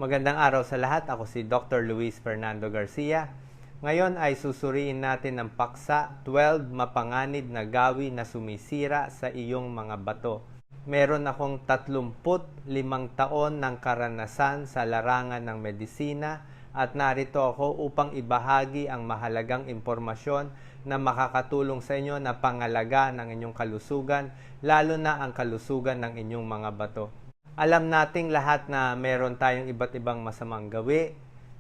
Magandang araw sa lahat. Ako si Dr. Luis Fernando Garcia. Ngayon ay susuriin natin ang paksa 12 mapanganib na gawi na sumisira sa iyong mga bato. Meron akong 35 taon ng karanasan sa larangan ng medisina at narito ako upang ibahagi ang mahalagang impormasyon na makakatulong sa inyo na pangalaga ng inyong kalusugan, lalo na ang kalusugan ng inyong mga bato. Alam nating lahat na meron tayong iba't ibang masamang gawi,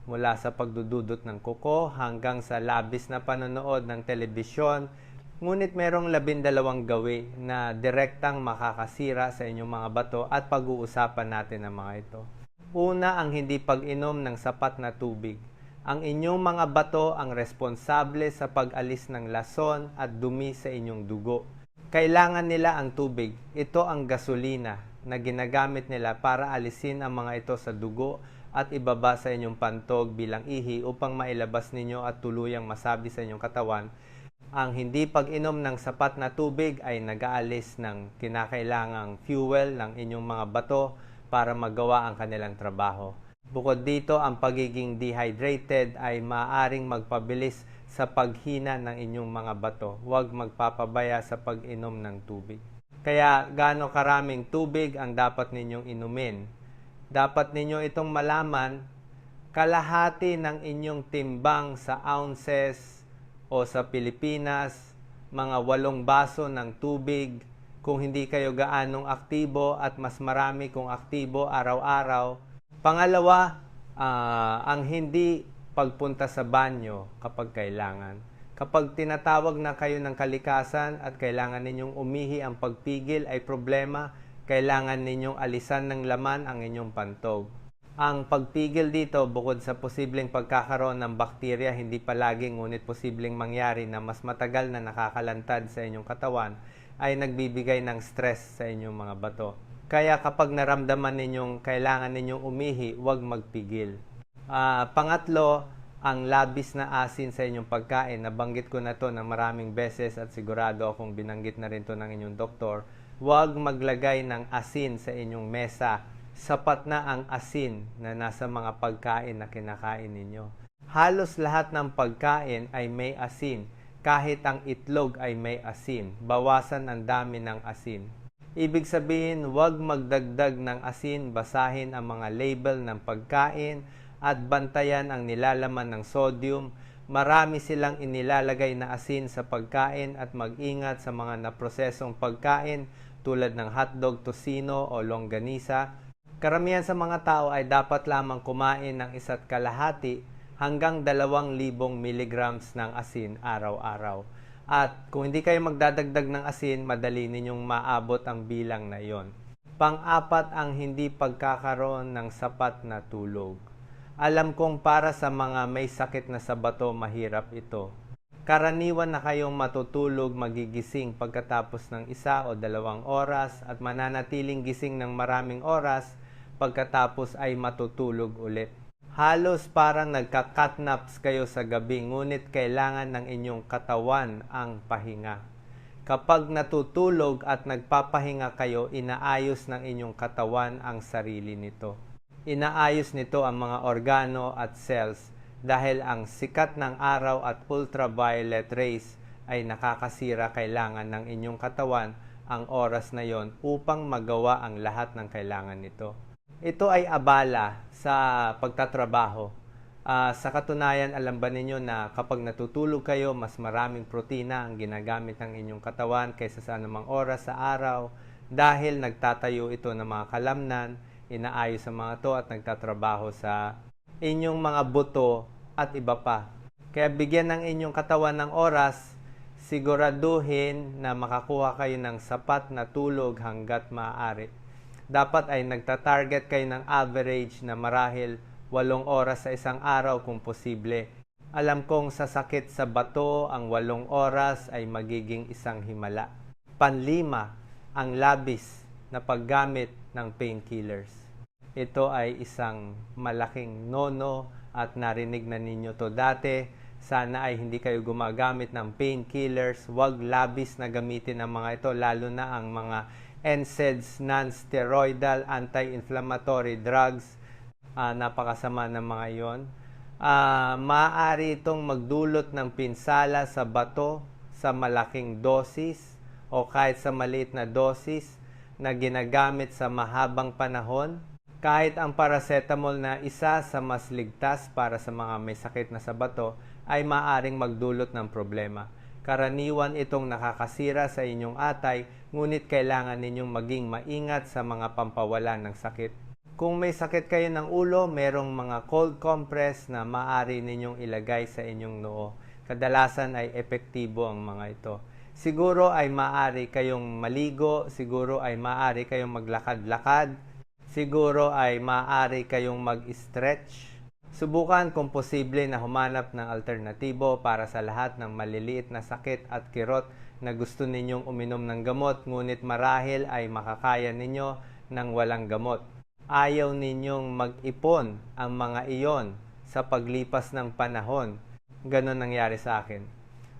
mula sa pagdududot ng kuko hanggang sa labis na panonood ng telebisyon. Ngunit merong 12 gawi na direktang makakasira sa inyong mga bato at pag-uusapan natin ang mga ito. Una, ang hindi pag-inom ng sapat na tubig. Ang inyong mga bato ang responsable sa pag-alis ng lason at dumi sa inyong dugo. Kailangan nila ang tubig. Ito ang gasolina na ginagamit nila para alisin ang mga ito sa dugo at ibaba sa inyong pantog bilang ihi upang mailabas ninyo at tuluyang masabi sa inyong katawan. Ang hindi pag-inom ng sapat na tubig ay nag-aalis ng kinakailangang fuel ng inyong mga bato para magawa ang kanilang trabaho. Bukod dito, ang pagiging dehydrated ay maaaring magpabilis sa paghina ng inyong mga bato. Huwag magpapabaya sa pag-inom ng tubig. Kaya gaano karaming tubig ang dapat ninyong inumin? Dapat ninyo itong malaman, kalahati ng inyong timbang sa ounces o sa Pilipinas, mga 8 baso ng tubig kung hindi kayo gaanong aktibo at mas marami kung aktibo araw-araw. Pangalawa, ang hindi pagpunta sa banyo kapag kailangan. Kapag tinatawag na kayo ng kalikasan at kailangan ninyong umihi ang pagpigil ay problema, kailangan ninyong alisan ng laman ang inyong pantog. Ang pagpigil dito, bukod sa posibleng pagkakaroon ng bakterya, hindi palagi ngunit posibleng mangyari na mas matagal na nakakalantad sa inyong katawan, ay nagbibigay ng stress sa inyong mga bato. Kaya kapag naramdaman ninyong kailangan ninyong umihi, huwag magpigil. Pangatlo, ang labis na asin sa inyong pagkain. Nabanggit ko na to ng maraming beses at sigurado akong binanggit na rin to ng inyong doktor. Huwag maglagay ng asin sa inyong mesa. Sapat na ang asin na nasa mga pagkain na kinakain ninyo. Halos lahat ng pagkain ay may asin. Kahit ang itlog ay may asin. Bawasan ang dami ng asin. Ibig sabihin, huwag magdagdag ng asin. Basahin ang mga label ng pagkain at bantayan ang nilalaman ng sodium. Marami silang inilalagay na asin sa pagkain at mag-ingat sa mga naprosesong pagkain tulad ng hotdog, tocino o longganisa. Karamihan sa mga tao ay dapat lamang kumain ng 1.5 hanggang 2,000 milligrams ng asin araw-araw. At kung hindi kayo magdadagdag ng asin, madali ninyong maabot ang bilang na iyon. Pang-apat, ang hindi pagkakaroon ng sapat na tulog. Alam kong para sa mga may sakit na sa bato, mahirap ito. Karaniwan na kayong matutulog magigising pagkatapos ng 1 o 2 oras at mananatiling gising ng maraming oras pagkatapos ay matutulog ulit. Halos parang nagka-catnaps kayo sa gabi, ngunit kailangan ng inyong katawan ang pahinga. Kapag natutulog at nagpapahinga kayo, inaayos ng inyong katawan ang sarili nito. Inaayos nito ang mga organo at cells dahil ang sikat ng araw at ultraviolet rays ay nakakasira. Kailangan ng inyong katawan ang oras na yon upang magawa ang lahat ng kailangan nito. Ito ay abala sa pagtatrabaho. Sa katunayan, alam ba ninyo na kapag natutulog kayo, mas maraming protina ang ginagamit ng inyong katawan kaysa sa anumang oras sa araw dahil nagtatayo ito ng mga kalamnan, inaayos ang mga to at nagtatrabaho sa inyong mga buto at iba pa. Kaya bigyan ng inyong katawan ng oras, siguraduhin na makakuha kayo ng sapat na tulog hanggat maaari. Dapat ay nagta-target kayo ng average na marahil 8 oras sa isang araw kung posible. Alam kong sa sakit sa bato, ang 8 oras ay magiging isang himala. Panlima, ang labis na paggamit ng painkillers. Ito ay isang malaking no-no at narinig na ninyo to dati. Sana ay hindi kayo gumagamit ng painkillers. Huwag labis na gamitin ang mga ito, lalo na ang mga NSAIDs, non-steroidal anti-inflammatory drugs napakasama ng mga iyon. Maaari itong magdulot ng pinsala sa bato sa malaking dosis o kahit sa maliit na dosis na ginagamit sa mahabang panahon. Kahit ang paracetamol na isa sa mas ligtas para sa mga may sakit na sa bato ay maaaring magdulot ng problema. Karaniwan itong nakakasira sa inyong atay, ngunit kailangan ninyong maging maingat sa mga pampawalan ng sakit. Kung may sakit kayo ng ulo, merong mga cold compress na maaari ninyong ilagay sa inyong noo. Kadalasan ay epektibo ang mga ito. Siguro ay maaari kayong maligo, siguro ay maaari kayong maglakad-lakad, siguro ay maaari kayong mag-stretch. Subukan kung posible na humanap ng alternatibo para sa lahat ng maliliit na sakit at kirot na gusto ninyong uminom ng gamot, ngunit marahil ay makakaya ninyo ng walang gamot. Ayaw ninyong mag-ipon ang mga iyon sa paglipas ng panahon. Ganon nangyari sa akin.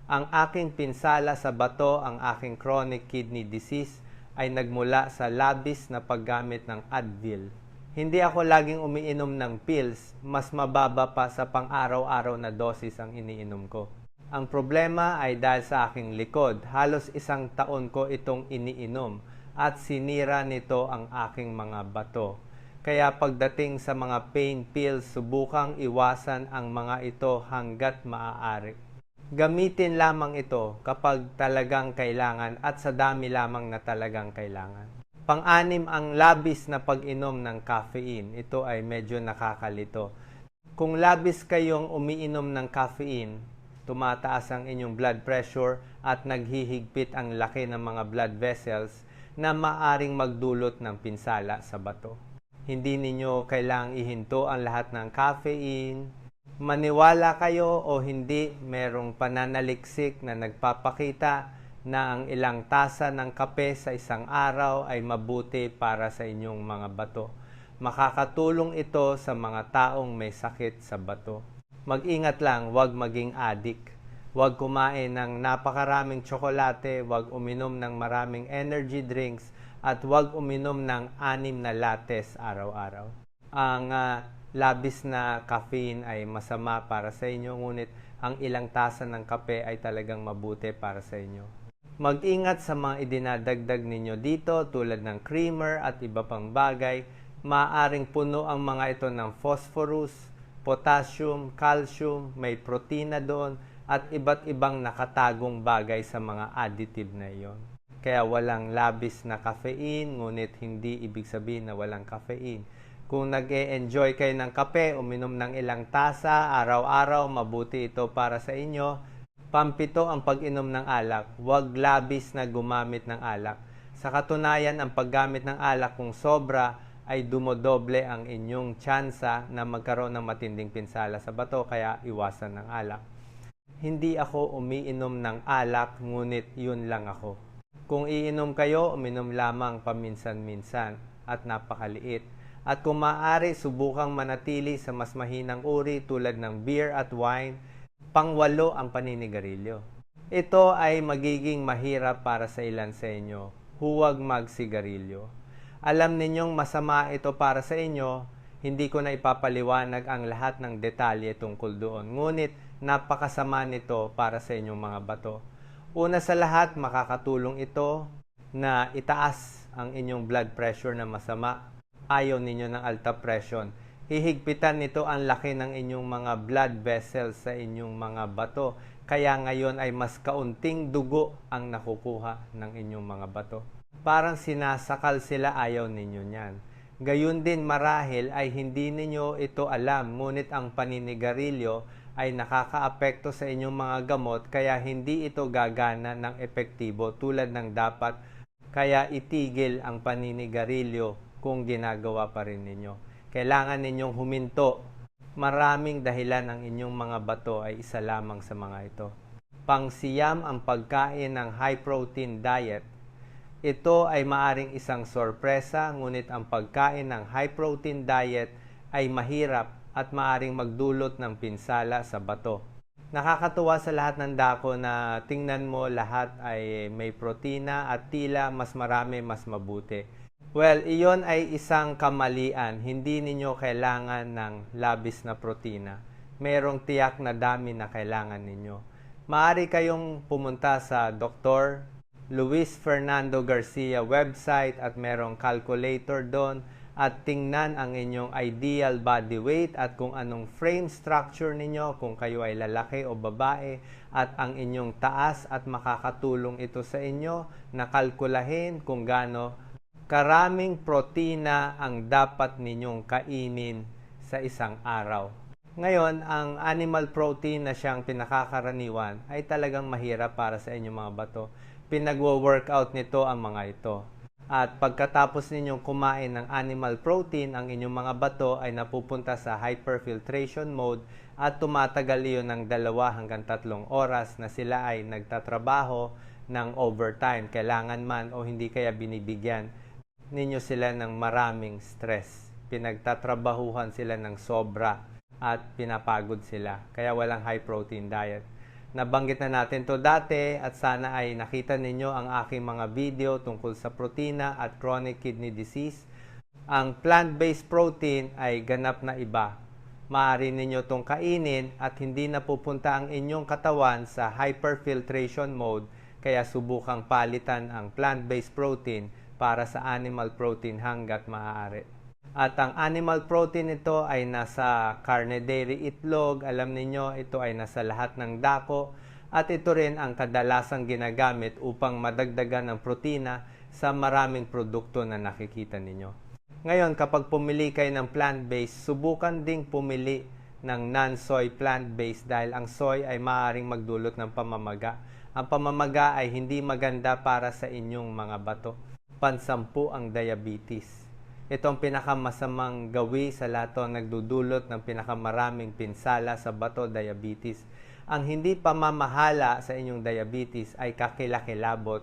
Ang aking pinsala sa bato, ang aking chronic kidney disease, ay nagmula sa labis na paggamit ng Advil. Hindi ako laging umiinom ng pills, mas mababa pa sa pang-araw-araw na dosis ang iniinom ko. Ang problema ay dahil sa aking likod, halos 1 taon ko itong iniinom at sinira nito ang aking mga bato. Kaya pagdating sa mga pain pills, subukang iwasan ang mga ito hanggat maaari. Gamitin lamang ito kapag talagang kailangan at sa dami lamang na talagang kailangan. Pang-anim, ang labis na pag-inom ng caffeine. Ito ay medyo nakakalito. Kung labis kayong umiinom ng caffeine, tumataas ang inyong blood pressure at naghihigpit ang laki ng mga blood vessels na maaring magdulot ng pinsala sa bato. Hindi ninyo kailangang ihinto ang lahat ng caffeine. Maniwala kayo o hindi, merong pananaliksik na nagpapakita na ang ilang tasa ng kape sa isang araw ay mabuti para sa inyong mga bato. Makakatulong ito sa mga taong may sakit sa bato. Mag-ingat lang, huwag maging addict. Huwag kumain ng napakaraming tsokolate, huwag uminom ng maraming energy drinks, at huwag uminom ng 6 na lattes araw-araw. Ang labis na caffeine ay masama para sa inyo, ngunit ang ilang tasa ng kape ay talagang mabuti para sa inyo. Mag-ingat sa mga idinadagdag ninyo dito tulad ng creamer at iba pang bagay. Maaaring puno ang mga ito ng phosphorus, potassium, calcium, may protina doon, at iba't ibang nakatagong bagay sa mga additive na iyon. Kaya walang labis na caffeine, ngunit hindi ibig sabihin na walang caffeine. Kung nag-e-enjoy kayo ng kape, uminom ng ilang tasa, araw-araw, mabuti ito para sa inyo. Pampito, ang pag-inom ng alak. Huwag labis na gumamit ng alak. Sa katunayan, ang paggamit ng alak kung sobra ay dumodoble ang inyong tsansa na magkaroon ng matinding pinsala sa bato, kaya iwasan ng alak. Hindi ako umiinom ng alak, ngunit yun lang ako. Kung iinom kayo, uminom lamang paminsan-minsan at napakaliit. At kung maaari, subukang manatili sa mas mahinang uri tulad ng beer at wine. Pang-8, ang paninigarilyo. Ito ay magiging mahirap para sa ilan sa inyo. Huwag magsigarilyo. Alam ninyong masama ito para sa inyo, hindi ko na ipapaliwanag ang lahat ng detalye tungkol doon. Ngunit napakasama nito para sa inyong mga bato. Una sa lahat, makakatulong ito na itaas ang inyong blood pressure na masama. Ayaw ninyo ng alta presyon. Hihigpitan nito ang laki ng inyong mga blood vessels sa inyong mga bato. Kaya ngayon ay mas kaunting dugo ang nakukuha ng inyong mga bato. Parang sinasakal sila, ayaw ninyo niyan. Gayun din marahil ay hindi ninyo ito alam, ngunit ang paninigarilyo ay nakakaapekto sa inyong mga gamot, kaya hindi ito gagana ng epektibo tulad ng dapat. Kaya itigil ang paninigarilyo kung ginagawa pa rin ninyo. Kailangan ninyong huminto. Maraming dahilan ang inyong mga bato ay isa lamang sa mga ito. Pang-siyam, ang pagkain ng high-protein diet. Ito ay maaring isang sorpresa, ngunit ang pagkain ng high-protein diet ay mahirap at maaring magdulot ng pinsala sa bato. Nakakatuwa sa lahat ng dako na tingnan mo lahat ay may protina at tila mas marami mas mabuti. Well, iyon ay isang kamalian. Hindi ninyo kailangan ng labis na protina. Merong tiyak na dami na kailangan ninyo. Maaari kayong pumunta sa Dr. Luis Fernando Garcia website at merong calculator doon at tingnan ang inyong ideal body weight at kung anong frame structure ninyo, kung kayo ay lalaki o babae, at ang inyong taas, at makakatulong ito sa inyo na kalkulahin kung gaano karaming protina ang dapat ninyong kainin sa isang araw. Ngayon, ang animal protein na siyang pinakakaraniwan ay talagang mahirap para sa inyong mga bato. Pinagwo-workout nito ang mga ito. At pagkatapos ninyong kumain ng animal protein, ang inyong mga bato ay napupunta sa hyperfiltration mode at tumatagal iyon ng 2 hanggang 3 oras na sila ay nagtatrabaho ng overtime. Kailangan man o hindi kaya binibigyan ninyo sila ng maraming stress. Pinagtatrabahuhan sila ng sobra at pinapagod sila. Kaya walang high protein diet. Nabanggit na natin to dati at sana ay nakita ninyo ang aking mga video tungkol sa protina at chronic kidney disease. Ang plant-based protein ay ganap na iba. Maaari ninyo itong kainin at hindi napupunta ang inyong katawan sa hyperfiltration mode, kaya subukang palitan ang plant-based protein para sa animal protein hanggat maaari. At ang animal protein ito ay nasa carne, dairy, itlog. Alam ninyo, ito ay nasa lahat ng dako. At ito rin ang kadalasang ginagamit upang madagdagan ng protina sa maraming produkto na nakikita ninyo. Ngayon, kapag pumili kayo ng plant-based, subukan ding pumili ng non-soy plant-based dahil ang soy ay maaaring magdulot ng pamamaga. Ang pamamaga ay hindi maganda para sa inyong mga bato. Pansampu ang diabetes. Ito ang pinakamasamang gawi sa lahat ng nagdudulot ng pinakamaraming pinsala sa bato, diabetes. Ang hindi pamamahala sa inyong diabetes ay kakilakilabot.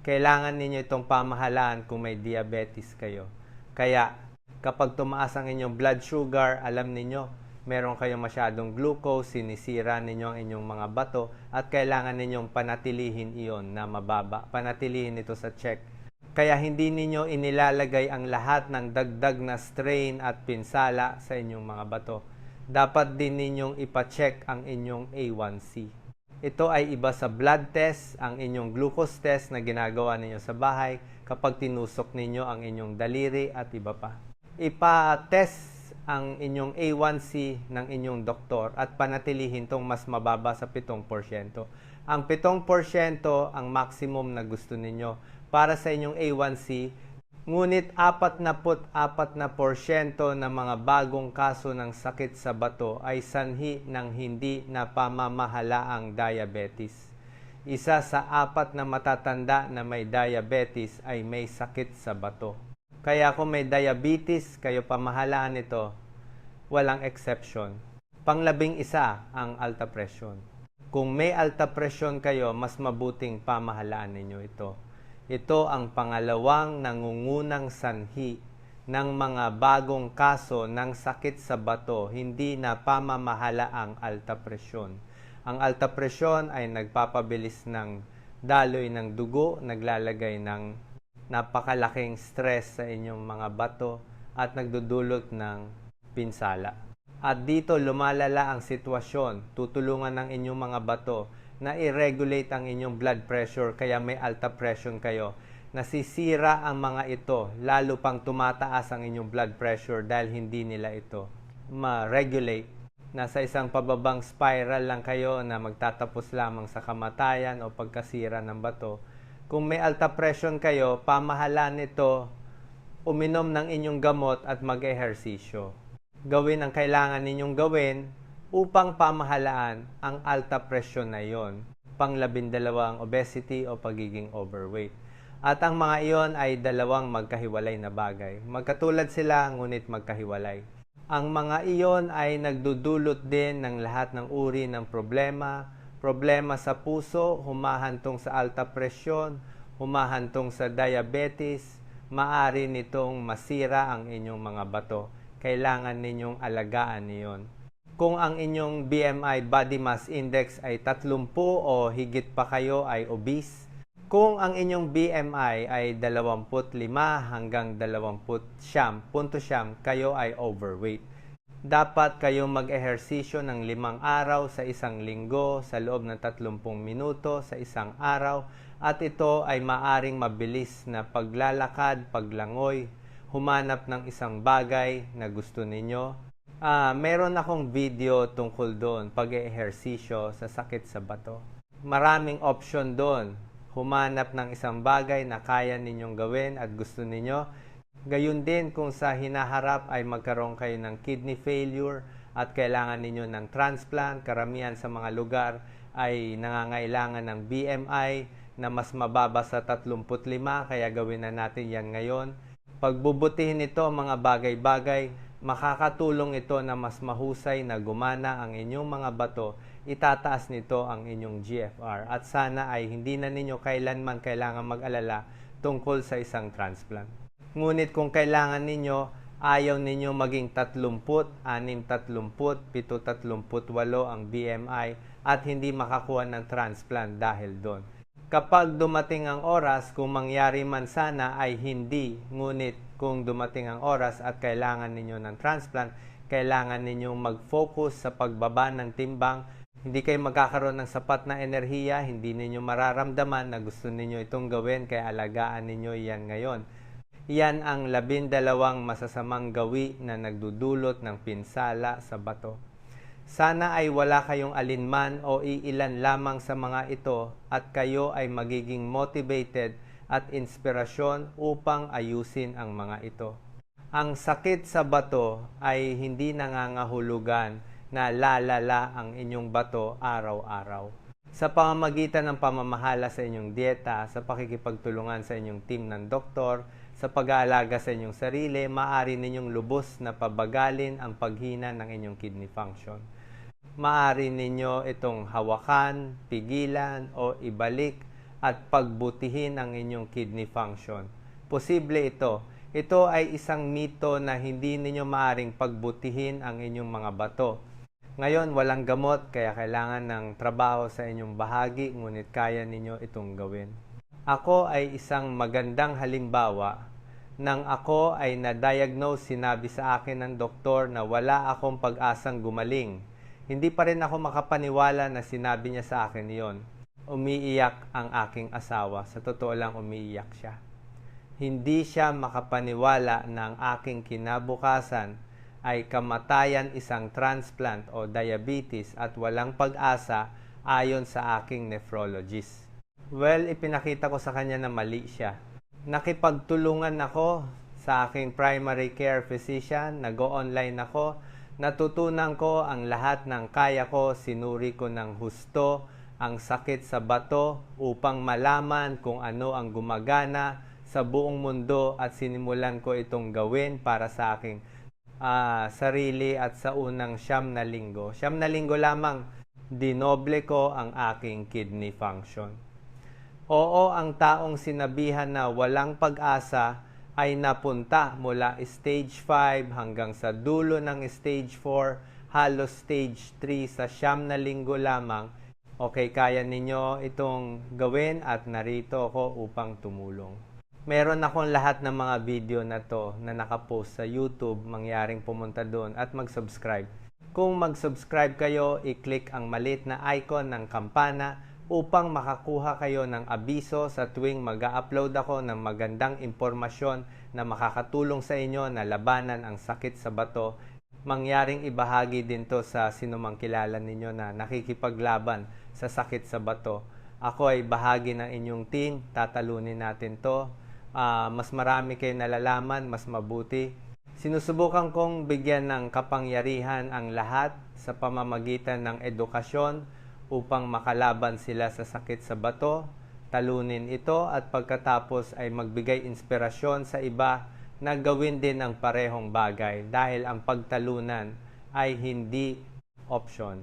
Kailangan ninyo itong pamahalaan kung may diabetes kayo. Kaya kapag tumaas ang inyong blood sugar, alam ninyo, meron kayong masyadong glucose, sinisira ninyo ang inyong mga bato at kailangan ninyong panatilihin iyon na mababa. Panatilihin ito sa check. Kaya hindi ninyo inilalagay ang lahat ng dagdag na strain at pinsala sa inyong mga bato. Dapat din ninyong ipacheck ang inyong A1C. Ito ay iba sa blood test, ang inyong glucose test na ginagawa ninyo sa bahay kapag tinusok ninyo ang inyong daliri at iba pa. Ipa-test ang inyong A1C ng inyong doktor at panatilihin itong mas mababa sa 7%. Ang 7% ang maximum na gusto ninyo para sa inyong A1C, ngunit 44% ng mga bagong kaso ng sakit sa bato ay sanhi ng hindi na pamamahalaang diabetes. Isa sa 4 na matatanda na may diabetes ay may sakit sa bato. Kaya kung may diabetes, kayo pamahalaan ito, walang exception. Pang-11 ang alta presyon. Kung may alta presyon kayo, mas mabuting pamahalaan ninyo ito. Ito ang pangalawang nangungunang sanhi ng mga bagong kaso ng sakit sa bato, hindi na pamamahala ang alta presyon. Ang alta presyon ay nagpapabilis ng daloy ng dugo, naglalagay ng napakalaking stress sa inyong mga bato at nagdudulot ng pinsala. At dito lumalala ang sitwasyon, tutulungan ng inyong mga bato na i-regulate ang inyong blood pressure kaya may alta pressure kayo. Nasisira ang mga ito, lalo pang tumataas ang inyong blood pressure dahil hindi nila ito ma-regulate. Nasa isang pababang spiral lang kayo na magtatapos lamang sa kamatayan o pagkasira ng bato. Kung may alta pressure kayo, pamahalaan nito, uminom ng inyong gamot at mag-ehersisyo. Gawin ang kailangan ninyong gawin upang pamahalaan ang alta presyon na iyon, pang-12 ang obesity o pagiging overweight. At ang mga iyon ay dalawang magkahiwalay na bagay. Magkatulad sila, ngunit magkahiwalay. Ang mga iyon ay nagdudulot din ng lahat ng uri ng problema sa puso, humahantong sa alta presyon, humahantong sa diabetes, maaari nitong masira ang inyong mga bato. Kailangan ninyong alagaan niyon. Kung ang inyong BMI body mass index ay 30 o higit pa kayo ay obese, Kung ang inyong BMI ay 25 hanggang 29.9, kayo ay overweight. Dapat kayo mag-ehersisyo ng 5 araw sa isang linggo sa loob ng 30 minuto sa isang araw, at ito ay maaring mabilis na paglalakad, paglangoy, humanap ng isang bagay na gusto ninyo. Meron akong video tungkol doon, pag-ehersisyo sa sakit sa bato. Maraming option doon. Humanap ng isang bagay na kaya ninyong gawin at gusto ninyo. Gayun din kung sa hinaharap ay magkaroon kayo ng kidney failure at kailangan ninyo ng transplant. Karamihan sa mga lugar ay nangangailangan ng BMI na mas mababa sa 35, kaya gawin na natin yan ngayon. Pagbubutihin ito mga bagay-bagay, makakatulong ito na mas mahusay na gumana ang inyong mga bato. Itataas nito ang inyong GFR at sana ay hindi na ninyo kailanman kailangan mag-alala tungkol sa isang transplant. Ngunit kung kailangan ninyo, ayaw ninyo maging 30, 6, 30, 7, 38 ang BMI at hindi makakuha ng transplant dahil doon. Kapag dumating ang oras, kung mangyari man sana ay hindi, ngunit kung dumating ang oras at kailangan ninyo ng transplant, kailangan ninyong mag-focus sa pagbaba ng timbang. Hindi kayo magkakaroon ng sapat na enerhiya, hindi ninyo mararamdaman na gusto ninyo itong gawin, kaya alagaan ninyo yan ngayon. Yan ang 12 masasamang gawi na nagdudulot ng pinsala sa bato. Sana ay wala kayong alinman o iilan lamang sa mga ito at kayo ay magiging motivated at inspirasyon upang ayusin ang mga ito. Ang sakit sa bato ay hindi nangangahulugan na lalala ang inyong bato araw-araw. Sa pamamagitan ng pamamahala sa inyong dieta, sa pakikipagtulungan sa inyong team ng doktor, sa pag-aalaga sa inyong sarili, maaari ninyong lubos na pabagalin ang paghina ng inyong kidney function. Maaari ninyo itong hawakan, pigilan o ibalik at pagbutihin ang inyong kidney function. Posible ito. Ito ay isang mito na hindi ninyo maaring pagbutihin ang inyong mga bato. Ngayon, walang gamot kaya kailangan ng trabaho sa inyong bahagi, ngunit kaya ninyo itong gawin. Ako ay isang magandang halimbawa. Nang ako ay na-diagnose, sinabi sa akin ng doktor na wala akong pag-asang gumaling. Hindi pa rin ako makapaniwala na sinabi niya sa akin yon. Umiiyak ang aking asawa. Sa totoo lang, umiiyak siya. Hindi siya makapaniwala na ang aking kinabukasan ay kamatayan, isang transplant o diabetes at walang pag-asa ayon sa aking nephrologist. Well, ipinakita ko sa kanya na mali siya. Nakipagtulungan ako sa aking primary care physician, nag-online ako, natutunan ko ang lahat ng kaya ko, sinuri ko ng husto ang sakit sa bato upang malaman kung ano ang gumagana sa buong mundo at sinimulan ko itong gawin para sa aking sarili at sa unang 9 na linggo. 9 na linggo lamang, dinoble ko ang aking kidney function. Oo, ang taong sinabihan na walang pag-asa ay napunta mula stage 5 hanggang sa dulo ng stage 4, halos stage 3 sa 9 na linggo lamang. Okay, kaya ninyo itong gawin at narito ako upang tumulong. Meron akong lahat ng mga video na to na nakapost sa YouTube, mangyaring pumunta doon at mag-subscribe. Kung mag-subscribe kayo, i-click ang maliit na icon ng kampana upang makakuha kayo ng abiso sa tuwing mag-upload ako ng magandang impormasyon na makakatulong sa inyo na labanan ang sakit sa bato. Mangyaring ibahagi din to sa sinumang kilala ninyo na nakikipaglaban sa sakit sa bato. Ako ay bahagi ng inyong team, tatalunin natin to. Mas marami kayo nalalaman, mas mabuti. Sinusubukan kong bigyan ng kapangyarihan ang lahat sa pamamagitan ng edukasyon upang makalaban sila sa sakit sa bato, talunin ito at pagkatapos ay magbigay inspirasyon sa iba na gawin din ang parehong bagay dahil ang pagtalunan ay hindi option.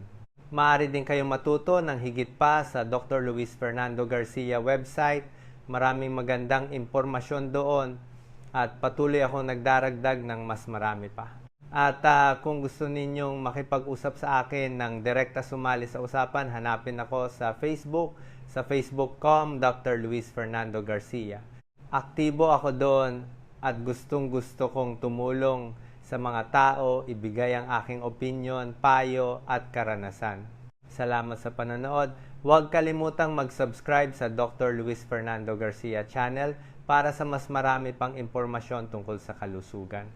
Maaari din kayong matuto ng higit pa sa Dr. Luis Fernando Garcia website. Maraming magandang impormasyon doon at patuloy akong nagdaragdag ng mas marami pa. At kung gusto ninyong makipag-usap sa akin ng direkta sumali sa usapan, hanapin ako sa facebook.com Dr. Luis Fernando Garcia. Aktibo ako doon at gustong-gusto kong tumulong sa mga tao, ibigay ang aking opinion, payo at karanasan. Salamat sa panonood. Huwag kalimutang mag-subscribe sa Dr. Luis Fernando Garcia channel para sa mas marami pang impormasyon tungkol sa kalusugan.